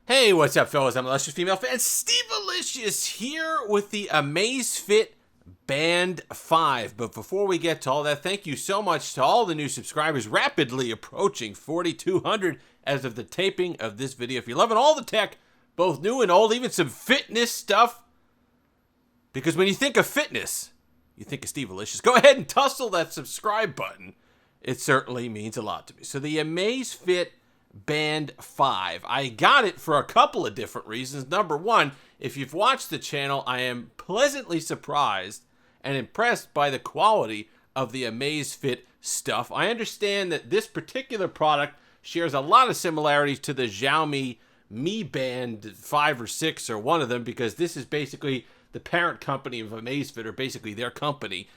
Hey, what's up, fellas? I'm Luscious Female Fan Steve Alicious here with the Amazfit Band 5. But before we get to all that, thank you so much to all the new subscribers, rapidly approaching 4,200 as of the taping of this video. If you're loving all the tech, both new and old, even some fitness stuff, because when you think of fitness, you think of Steve Alicious, go ahead and tussle that subscribe button. It certainly means a lot to me. So the Amazfit Band 5. I got it for a couple of different reasons. Number one, if you've watched the channel, I am pleasantly surprised and impressed by the quality of the Amazfit stuff. I understand that this particular product shares a lot of similarities to the Xiaomi Mi Band 5 or 6 or one of them, because this is basically the parent company of Amazfit, or basically their company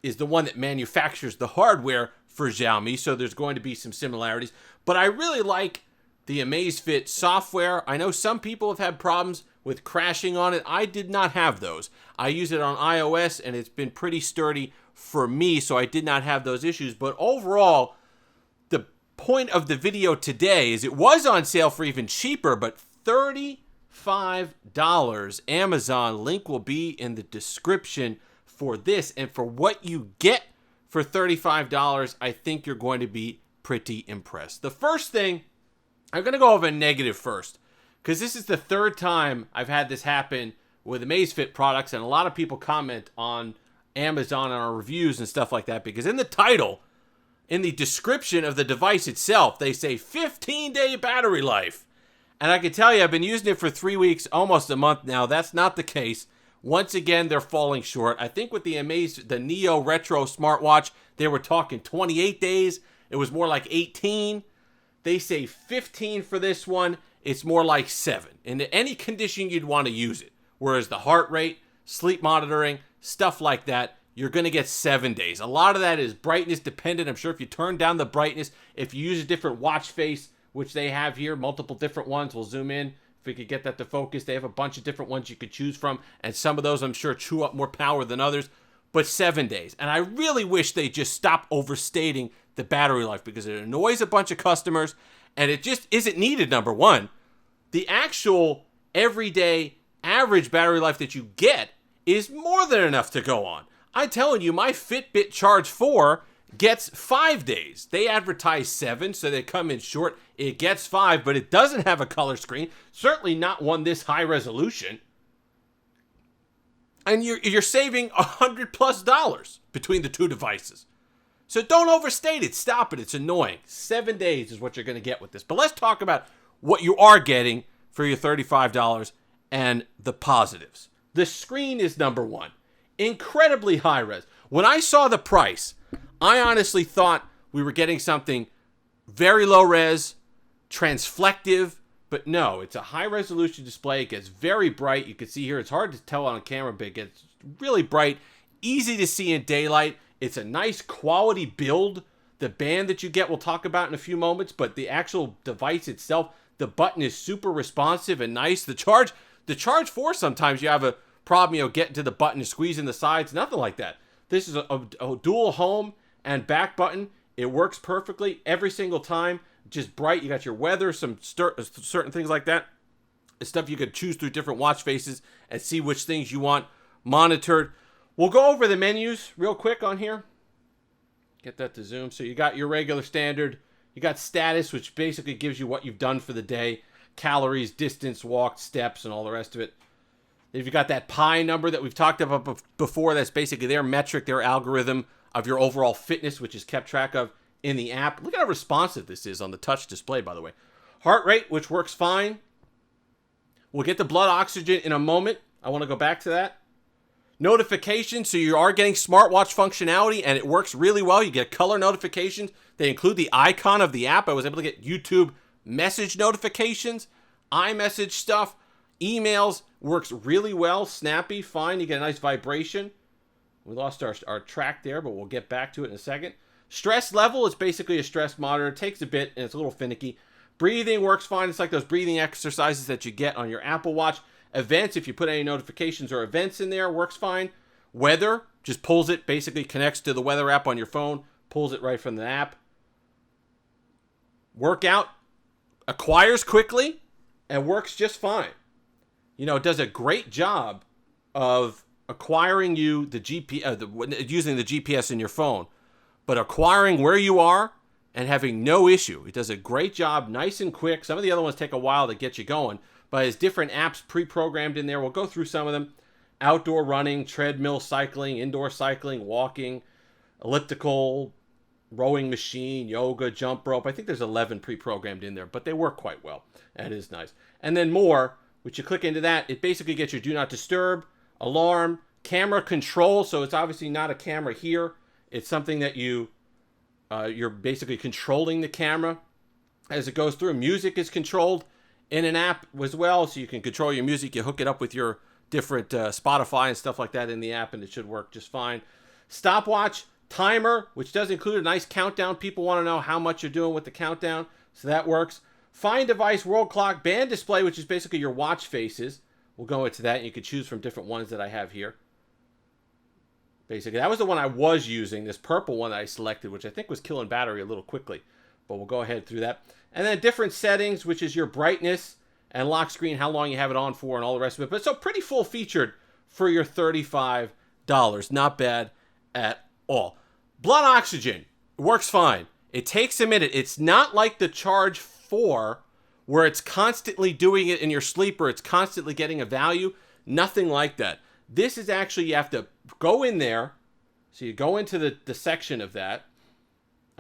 is the one that manufactures the hardware for Xiaomi, so there's going to be some similarities. But I really like the Amazfit software. I know some people have had problems with crashing on it. I did not have those. I use it on iOS, and it's been pretty sturdy for me, so I did not have those issues. But overall, the point of the video today is it was on sale for even cheaper, but $35. Amazon link will be in the description for this, and for what you get for $35, I think you're going to be pretty impressed. The first thing, I'm going to go over negative first, because this is the third time I've had this happen with Amazfit products, and a lot of people comment on Amazon and our reviews and stuff like that, because in the title, in the description of the device itself, they say 15-day battery life. And I can tell you, I've been using it for 3 weeks, almost a month now. That's not the case. Once again, they're falling short. I think with the Neo Retro smartwatch, they were talking 28 days. It was more like 18. They say 15 for this one. It's more like 7. In any condition you'd want to use it. Whereas the heart rate, sleep monitoring, stuff like that, you're going to get 7 days. A lot of that is brightness dependent. I'm sure if you turn down the brightness, if you use a different watch face, which they have here, multiple different ones, we'll zoom in. If we could get that to focus, they have a bunch of different ones you could choose from, and some of those I'm sure chew up more power than others, but 7 days. And I really wish they just stop overstating the battery life, because it annoys a bunch of customers, and it just isn't needed, number one. The actual everyday average battery life that you get is more than enough to go on. I'm telling you, my Fitbit Charge 4 gets 5 days. They advertise 7, so they come in short. It gets 5, but it doesn't have a color screen. Certainly not one this high resolution. And you're saving $100+ between the two devices. So don't overstate it. Stop it. It's annoying. 7 days is what you're going to get with this. But let's talk about what you are getting for your $35 and the positives. The screen is number one. Incredibly high res. When I saw the price, I honestly thought we were getting something very low res, transflective, but no, it's a high resolution display. It gets very bright. You can see here, it's hard to tell on camera, but it gets really bright, easy to see in daylight. It's a nice quality build. The band that you get we'll talk about in a few moments, but the actual device itself, the button is super responsive and nice. The Charge 4, sometimes you have a problem, getting to the button and squeezing the sides. Nothing like that. This is a dual home and back button. It works perfectly every single time. Just bright. You got your weather, some certain things like that. It's stuff you could choose through different watch faces and see which things you want monitored. We'll go over the menus real quick on here. Get that to zoom. So you got your regular standard. You got status, which basically gives you what you've done for the day. Calories, distance walked, steps, and all the rest of it. If you got that Pi number that we've talked about before, that's basically their metric, their algorithm of your overall fitness, which is kept track of in the app. Look at how responsive this is on the touch display, by the way. Heart rate, which works fine. We'll get the blood oxygen in a moment. I want to go back to that. Notifications, so you are getting smartwatch functionality, and it works really well. You get color notifications. They include the icon of the app. I was able to get YouTube message notifications, iMessage stuff, emails. Works really well, snappy, fine. You get a nice vibration. We lost our track there, but we'll get back to it in a second. Stress level is basically a stress monitor. It takes a bit, and it's a little finicky. Breathing works fine. It's like those breathing exercises that you get on your Apple Watch. Events, if you put any notifications or events in there, works fine. Weather, just pulls it, basically connects to the weather app on your phone, pulls it right from the app. Workout, acquires quickly. and works just fine. You know, it does a great job of acquiring you the using the GPS in your phone, but acquiring where you are and having no issue. It does a great job, nice and quick. Some of the other ones take a while to get you going, but there's different apps pre-programmed in there. We'll go through some of them. Outdoor running, treadmill cycling, indoor cycling, walking, elliptical, rowing machine, yoga, jump rope. I think there's 11 pre-programmed in there, but they work quite well. That is nice. And then more, which you click into that, it basically gets your do not disturb, alarm, camera control. So it's obviously not a camera here. It's something that you're basically controlling the camera as it goes through. Music is controlled in an app as well, so you can control your music. You hook it up with your different Spotify and stuff like that in the app, and it should work just fine. Stopwatch, timer, which does include a nice countdown. People want to know how much you're doing with the countdown, so that works. Find device, world clock, band display, which is basically your watch faces. We'll go into that, and you can choose from different ones that I have here. Basically, that was the one I was using, this purple one that I selected, which I think was killing battery a little quickly. But we'll go ahead through that. And then different settings, which is your brightness and lock screen, how long you have it on for, and all the rest of it. But so pretty full featured for your $35. Not bad at all. Blood oxygen works fine. It takes a minute. It's not like the Charge 4 where it's constantly doing it in your sleep or it's constantly getting a value. Nothing like that. This is actually, you have to go in there. So you go into the section of that.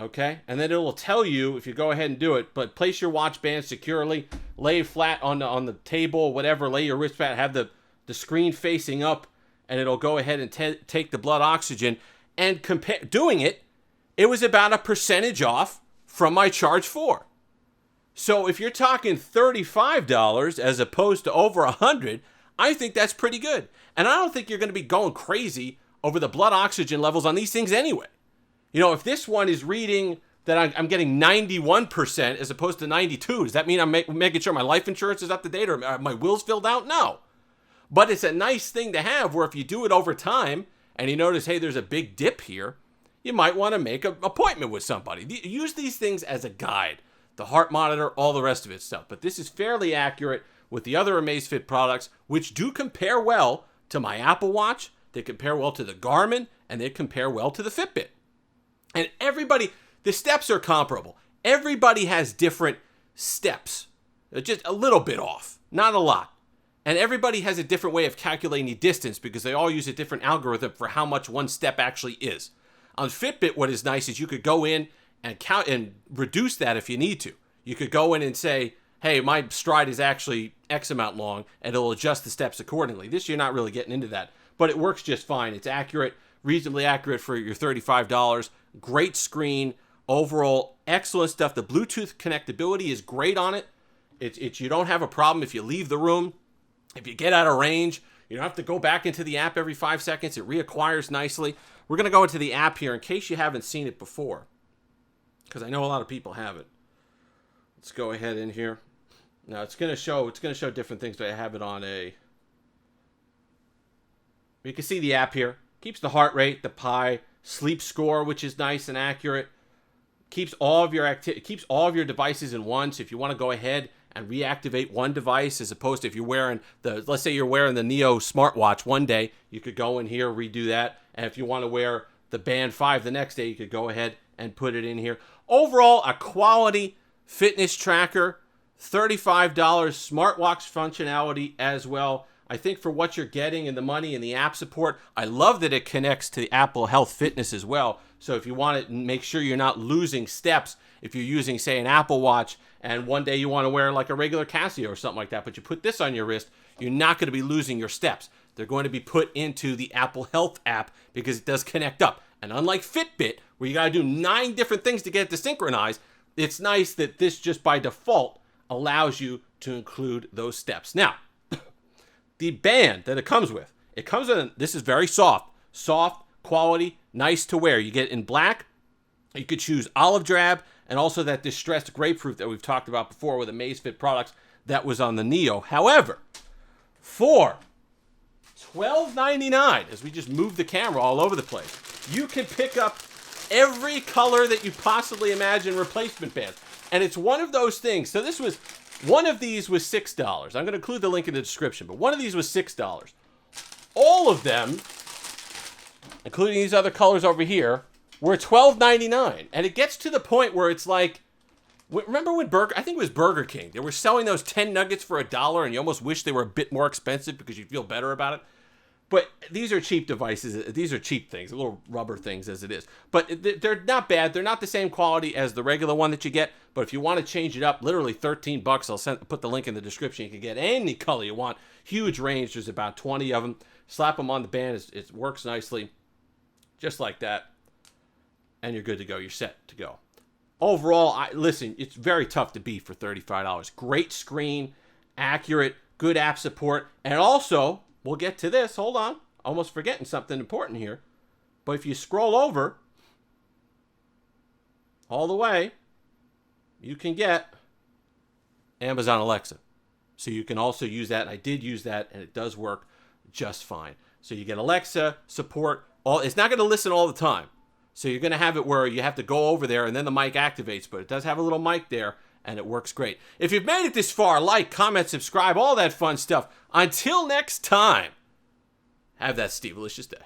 Okay, and then it will tell you if you go ahead and do it, but place your watch band securely, lay flat on the table, whatever, lay your wristband, have the screen facing up, and it'll go ahead and take the blood oxygen. And doing it, it was about a percentage off from my Charge 4. So if you're talking $35 as opposed to over $100, I think that's pretty good. And I don't think you're going to be going crazy over the blood oxygen levels on these things anyway. You know, if this one is reading that I'm getting 91% as opposed to 92, does that mean I'm making sure my life insurance is up to date or my will's filled out? No. But it's a nice thing to have where if you do it over time and you notice, hey, there's a big dip here, you might want to make an appointment with somebody. Use these things as a guide. The heart monitor, all the rest of it stuff. But this is fairly accurate with the other Amazfit products, which do compare well to my Apple Watch. They compare well to the Garmin, and they compare well to the Fitbit. And everybody, the steps are comparable. Everybody has different steps. They're just a little bit off, not a lot. And everybody has a different way of calculating the distance because they all use a different algorithm for how much one step actually is. On Fitbit, what is nice is you could go in and count and reduce that if you need to. You could go in and say, hey, my stride is actually X amount long, and it'll adjust the steps accordingly. This, you're not really getting into that, but it works just fine. It's accurate, reasonably accurate for your $35. Great screen, overall excellent stuff. The Bluetooth connectability is great on it. It's you don't have a problem if you leave the room. If you get out of range, you don't have to go back into the app every 5 seconds. It reacquires nicely. We're going to go into the app here in case you haven't seen it before, because I know a lot of people haven't. Let's go ahead in here. Now it's going to show different things, but I have it on a. You can see the app here. Keeps the heart rate, the pi, sleep score, which is nice and accurate. Keeps all of your devices in one. So if you want to go ahead and reactivate one device, as opposed to if you're wearing let's say you're wearing the Neo smartwatch one day, you could go in here, redo that. And if you want to wear the Band 5 the next day, you could go ahead and put it in here. Overall, a quality fitness tracker, $35 smartwatch functionality as well. I think for what you're getting and the money and the app support, I love that it connects to the Apple Health Fitness as well. So if you want to make sure you're not losing steps, if you're using, say, an Apple Watch, and one day you want to wear like a regular Casio or something like that, but you put this on your wrist, you're not going to be losing your steps. They're going to be put into the Apple Health app because it does connect up. And unlike Fitbit, where you got to do 9 different things to get it to synchronize, it's nice that this just by default allows you to include those steps. Now, the band that it comes with, this is very soft, quality, nice to wear. You get it in black. You could choose olive drab and also that distressed grapefruit that we've talked about before with Amazfit products that was on the Neo. However, for $12.99, as we just move the camera all over the place, you can pick up every color that you possibly imagine replacement bands. And it's one of those things. So this was One of these was $6. I'm going to include the link in the description, but one of these was $6. All of them, including these other colors over here, were $12.99. And it gets to the point where it's like, remember when I think it was Burger King, they were selling those 10 nuggets for $1 and you almost wish they were a bit more expensive because you feel better about it. But these are cheap devices. These are cheap things, little rubber things as it is. But they're not bad. They're not the same quality as the regular one that you get. But if you want to change it up, literally $13. I'll put the link in the description. You can get any color you want. Huge range. There's about 20 of them. Slap them on the band. It works nicely. Just like that. And you're good to go. You're set to go. Overall, listen, it's very tough to beat for $35. Great screen, accurate, good app support, and also, we'll get to this. Hold on. Almost forgetting something important here. But if you scroll over all the way, you can get Amazon Alexa. So you can also use that. And I did use that, and it does work just fine. So you get Alexa support. It's not going to listen all the time. So you're going to have it where you have to go over there and then the mic activates, but it does have a little mic there and it works great. If you've made it this far, like, comment, subscribe, all that fun stuff. Until next time, have that Steve-alicious day.